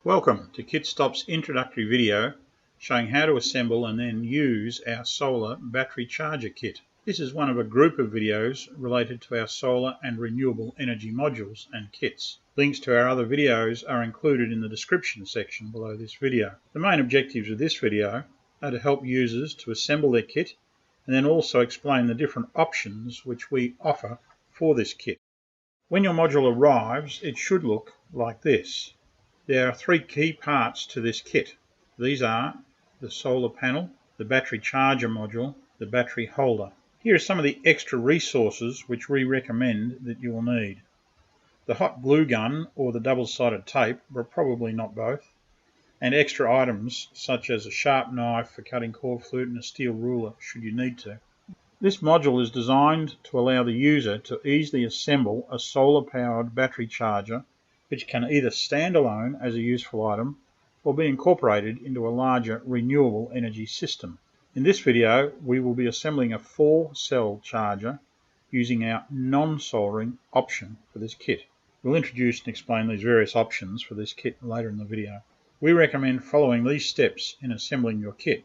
Welcome to KitStop's introductory video showing how to assemble and then use our solar battery charger kit. This is one of a group of videos related to our solar and renewable energy modules and kits. Links to our other videos are included in the description section below this video. The main objectives of this video are to help users to assemble their kit and then also explain the different options which we offer for this kit. When your module arrives, it should look like this. There are three key parts to this kit. These are the solar panel, the battery charger module, the battery holder. Here are some of the extra resources which we recommend that you will need. The hot glue gun or the double-sided tape, but probably not both, and extra items such as a sharp knife for cutting core flute and a steel ruler should you need to. This module is designed to allow the user to easily assemble a solar-powered battery charger which can either stand alone as a useful item or be incorporated into a larger renewable energy system. In this video, we will be assembling a 4-cell charger using our non-soldering option for this kit. We'll introduce and explain these various options for this kit later in the video. We recommend following these steps in assembling your kit.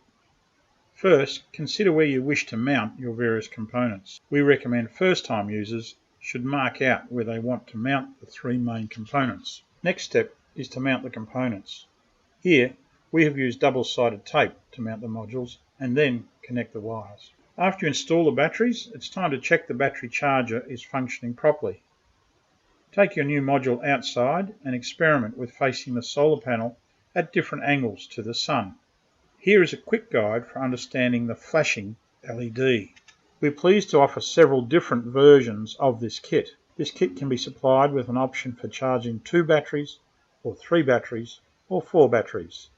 First, consider where you wish to mount your various components. We recommend first-time users should mark out where they want to mount the three main components. Next step is to mount the components. Here, we have used double-sided tape to mount the modules and then connect the wires. After you install the batteries, it's time to check the battery charger is functioning properly. Take your new module outside and experiment with facing the solar panel at different angles to the sun. Here is a quick guide for understanding the flashing LED. We're pleased to offer several different versions of this kit. This kit can be supplied with an option for charging 2 batteries, or 3 batteries, or 4 batteries.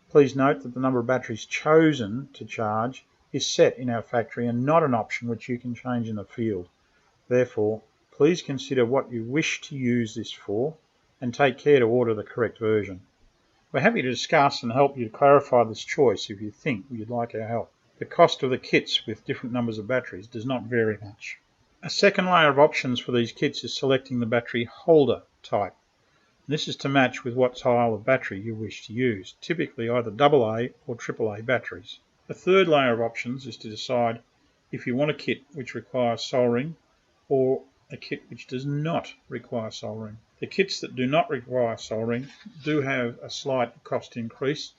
Please note that the number of batteries chosen to charge is set in our factory and not an option which you can change in the field. Therefore, please consider what you wish to use this for and take care to order the correct version. We're happy to discuss and help you to clarify this choice if you think you'd like our help. The cost of the kits with different numbers of batteries does not vary much. A second layer of options for these kits is selecting the battery holder type. This is to match with what style of battery you wish to use, typically either AA or AAA batteries. The third layer of options is to decide if you want a kit which requires soldering or a kit which does not require soldering. The kits that do not require soldering do have a slight cost increase,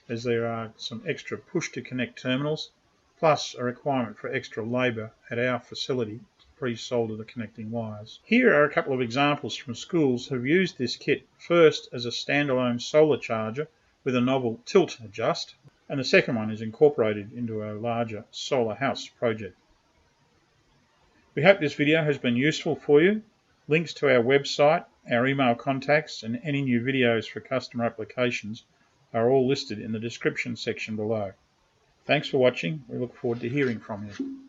as there are some extra push-to-connect terminals, plus a requirement for extra labour at our facility to pre-solder the connecting wires. Here are a couple of examples from schools who have used this kit, first as a standalone solar charger with a novel tilt adjust, and the second one is incorporated into a larger solar house project. We hope this video has been useful for you. Links to our website, our email contacts, and any new videos for customer applications are all listed in the description section below. Thanks for watching. We look forward to hearing from you.